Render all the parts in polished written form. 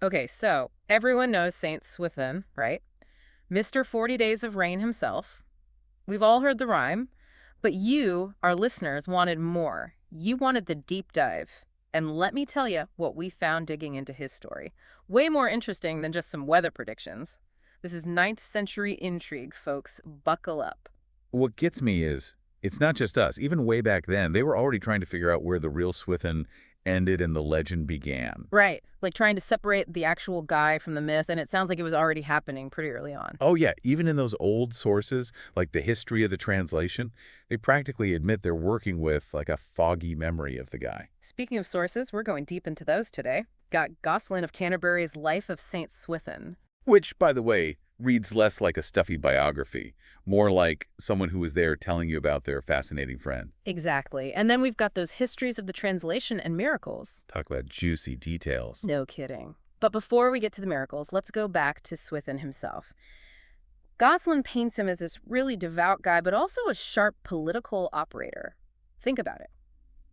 Okay, so everyone knows Saint Swithin, right? Mr. 40 Days of Rain himself. We've all heard the rhyme, but you, our listeners, wanted more. You wanted the deep dive. And let me tell you what we found digging into his story. Way more interesting than just some weather predictions. This is ninth century intrigue, folks. Buckle up. What gets me is, it's not just us. Even way back then, they were already trying to figure out where the real Swithin ended and the legend began. Right, like trying to separate the actual guy from the myth, and it sounds like it was already happening pretty early on. Oh yeah, even in those old sources, like the history of the translation, they practically admit they're working with like a foggy memory of the guy. Speaking of sources, we're going deep into those today. Got Goscelin of Canterbury's Life of Saint Swithin. Which, by the way, reads less like a stuffy biography, more like someone who was there telling you about their fascinating friend. Exactly. And then we've got those histories of the translation and miracles. Talk about juicy details. No kidding. But before we get to the miracles, let's go back to Swithin himself. Gosselin paints him as this really devout guy, but also a sharp political operator. Think about it.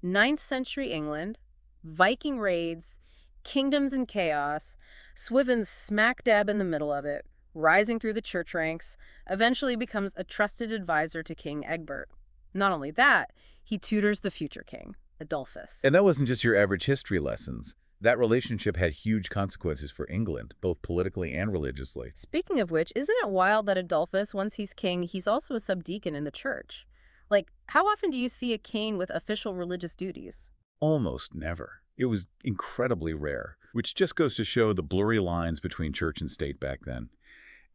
Ninth century England, Viking raids, kingdoms in chaos, Swithin's smack dab in the middle of it, rising through the church ranks, eventually becomes a trusted advisor to King Egbert. Not only that, he tutors the future king, Adolphus. And that wasn't just your average history lessons. That relationship had huge consequences for England, both politically and religiously. Speaking of which, isn't it wild that Adolphus, once he's king, he's also a subdeacon in the church? Like, how often do you see a king with official religious duties? Almost never. It was incredibly rare, which just goes to show the blurry lines between church and state back then.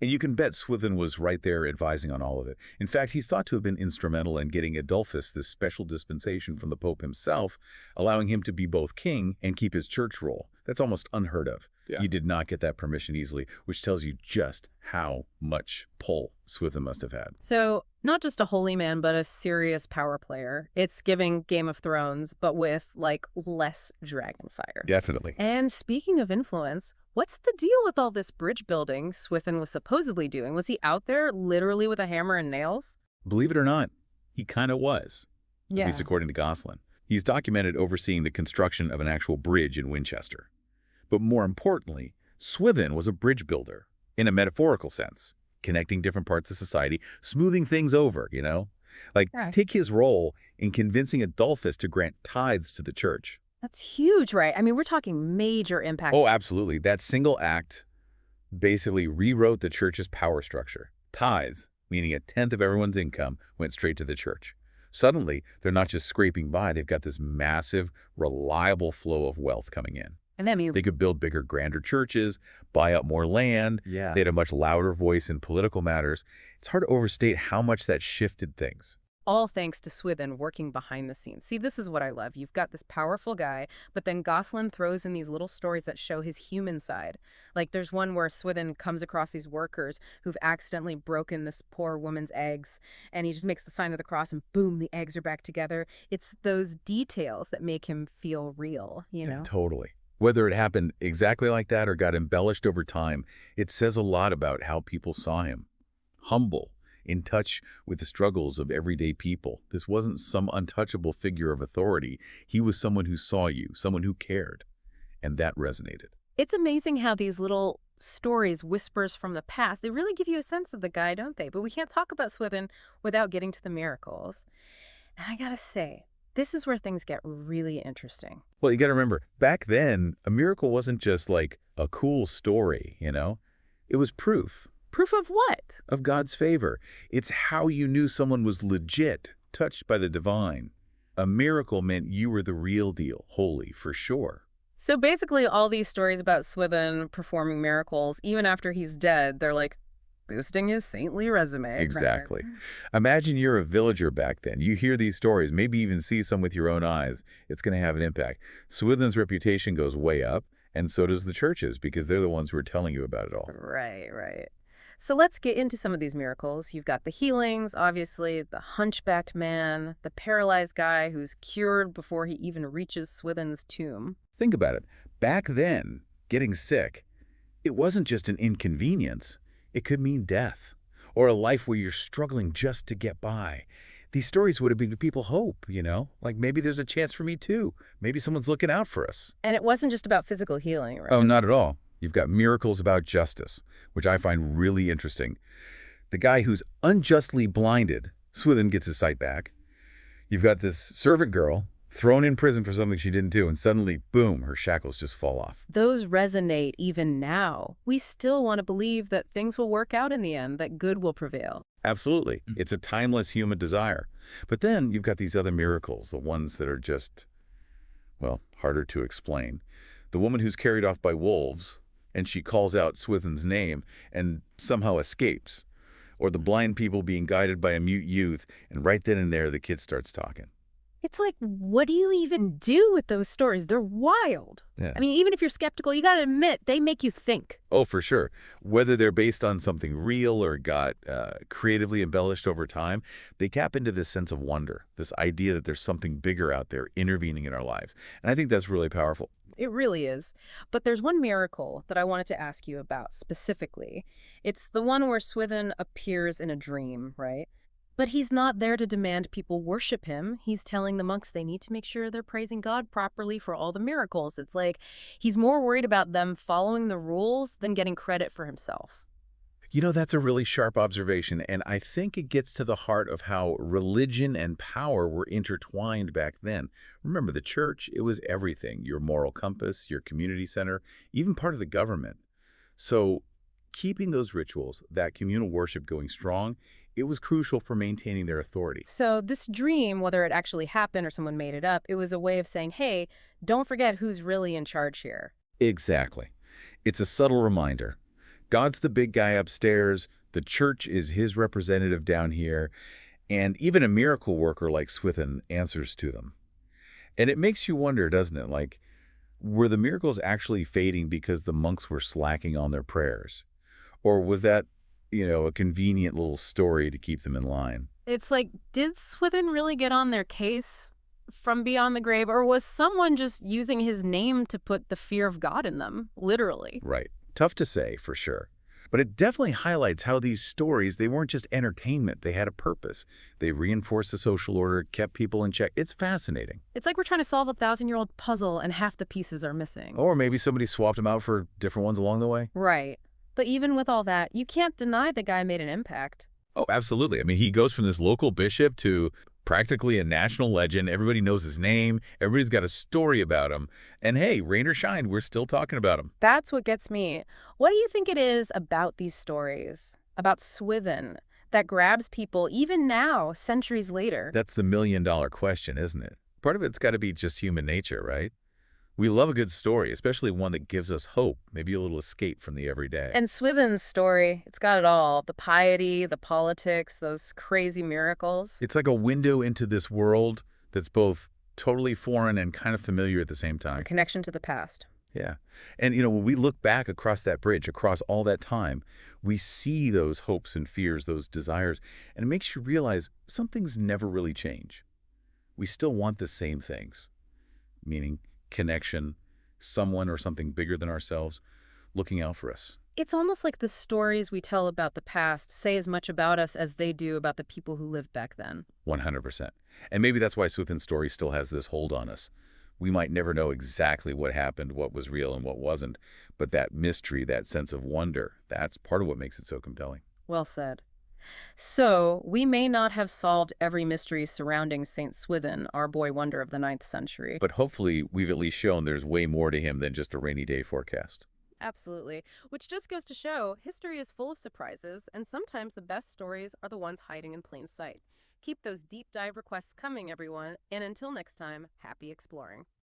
And you can bet Swithin was right there advising on all of it. In fact, he's thought to have been instrumental in getting Adolphus this special dispensation from the Pope himself, allowing him to be both king and keep his church role. That's almost unheard of. Yeah. You did not get that permission easily, which tells you just how much pull Swithin must have had. So, not just a holy man, but a serious power player. It's giving Game of Thrones, but with, like, less dragon fire. Definitely. And speaking of influence, what's the deal with all this bridge building Swithin was supposedly doing? Was he out there literally with a hammer and nails? Believe it or not, he kind of was, at Yeah. least according to Goscelin. He's documented overseeing the construction of an actual bridge in Winchester. But more importantly, Swithin was a bridge builder, in a metaphorical sense, connecting different parts of society, smoothing things over, you know? Like, Yeah. take his role in convincing Adolphus to grant tithes to the church. That's huge, right? I mean, we're talking major impact. Oh, absolutely. That single act basically rewrote the church's power structure. Tithes, meaning a tenth of everyone's income, went straight to the church. Suddenly, they're not just scraping by, they've got this massive, reliable flow of wealth coming in. And that means They could build bigger, grander churches, buy up more land. Yeah. They had a much louder voice in political matters. It's hard to overstate how much that shifted things. all thanks to Swithin working behind the scenes. See, this is what I love. You've got this powerful guy, but then Gosselin throws in these little stories that show his human side. Like there's one where Swithin comes across these workers who've accidentally broken this poor woman's eggs, and he just makes the sign of the cross and boom, the eggs are back together. It's those details that make him feel real, you know? Totally. Whether it happened exactly like that or got embellished over time, it says a lot about how people saw him. Humble, in touch with the struggles of everyday people. This wasn't some untouchable figure of authority. He was someone who saw you, someone who cared. And that resonated. It's amazing how these little stories, whispers from the past, they really give you a sense of the guy, don't they? But we can't talk about Swithin without getting to the miracles. And I gotta say, this is where things get really interesting. Well, you got to remember, back then, a miracle wasn't just like a cool story, you know? It was proof Proof of what? of God's favor. It's how you knew someone was legit, touched by the divine. A miracle meant you were the real deal, holy, for sure. So basically, all these stories about Swithin performing miracles, even after he's dead, they're like boosting his saintly resume. Exactly. Imagine you're a villager back then. You hear these stories, maybe even see some with your own eyes. It's going to have an impact. Swithin's reputation goes way up, and so does the churches, because they're the ones who are telling you about it all. Right, right. So let's get into some of these miracles. You've got the healings, obviously, the hunchbacked man, the paralyzed guy who's cured before he even reaches Swithin's tomb. Think about it. Back then, getting sick, it wasn't just an inconvenience. It could mean death, or a life where you're struggling just to get by. These stories would have given people hope, you know? Like, maybe there's a chance for me too. Maybe someone's looking out for us. And it wasn't just about physical healing, right? Oh, not at all. You've got miracles about justice, which I find really interesting. The guy who's unjustly blinded, Swithin gets his sight back. You've got this servant girl thrown in prison for something she didn't do, and suddenly, boom, her shackles just fall off. Those resonate even now. We still want to believe that things will work out in the end, that good will prevail. Absolutely. It's a timeless human desire. But then you've got these other miracles, the ones that are just, well, harder to explain. The woman who's carried off by wolves, and she calls out Swithin's name and somehow escapes. Or the blind people being guided by a mute youth, and right then and there the kid starts talking. It's like, what do you even do with those stories? They're wild. Yeah. I mean, even if you're skeptical, you got to admit, they make you think. Oh, for sure. Whether they're based on something real or got creatively embellished over time, they tap into this sense of wonder, this idea that there's something bigger out there intervening in our lives. And I think that's really powerful. It really is. But there's one miracle that I wanted to ask you about specifically. It's the one where Swithin appears in a dream, right? But he's not there to demand people worship him. He's telling the monks they need to make sure they're praising God properly for all the miracles. It's like he's more worried about them following the rules than getting credit for himself. You know, that's a really sharp observation, and I think it gets to the heart of how religion and power were intertwined back then. Remember, the church, it was everything, your moral compass, your community center, even part of the government. So keeping those rituals, that communal worship going strong, it was crucial for maintaining their authority. So this dream, whether it actually happened or someone made it up, it was a way of saying, hey, don't forget who's really in charge here. Exactly. It's a subtle reminder. God's the big guy upstairs, the church is his representative down here, and even a miracle worker like Swithin answers to them. And it makes you wonder, doesn't it? Like, were the miracles actually fading because the monks were slacking on their prayers? Or was that, a convenient little story to keep them in line? It's like, did Swithin really get on their case from beyond the grave, or was someone just using his name to put the fear of God in them, literally? Right. Tough to say, for sure. But it definitely highlights how these stories, they weren't just entertainment. They had a purpose. They reinforced the social order, kept people in check. It's fascinating. It's like we're trying to solve a 1,000-year-old puzzle and half the pieces are missing. Or maybe somebody swapped them out for different ones along the way. Right. But even with all that, you can't deny the guy made an impact. Oh, absolutely. I mean, he goes from this local bishop to practically a national legend. Everybody knows his name. Everybody's got a story about him. And hey, rain or shine, we're still talking about him. That's what gets me. What do you think it is about these stories, about Swithin, that grabs people even now, centuries later? That's the million-dollar question, isn't it? Part of it's got to be just human nature, right? We love a good story, especially one that gives us hope, maybe a little escape from the everyday. And Swithin's story, it's got it all. The piety, the politics, those crazy miracles. It's like a window into this world that's both totally foreign and kind of familiar at the same A time. connection to the past. Yeah. And, when we look back across that bridge, across all that time, we see those hopes and fears, those desires, and it makes you realize some things never really change. We still want the same things, meaning connection, someone or something bigger than ourselves looking out for us. It's almost like the stories we tell about the past say as much about us as they do about the people who lived back then. 100%. And maybe that's why Swithin's story still has this hold on us. We might never know exactly what happened, what was real and what wasn't, but that mystery, that sense of wonder, that's part of what makes it so compelling. Well said. So, we may not have solved every mystery surrounding St. Swithin, our boy wonder of the 9th century. But hopefully we've at least shown there's way more to him than just a rainy day forecast. Absolutely. Which just goes to show history is full of surprises, and sometimes the best stories are the ones hiding in plain sight. Keep those deep dive requests coming, everyone, and until next time, happy exploring.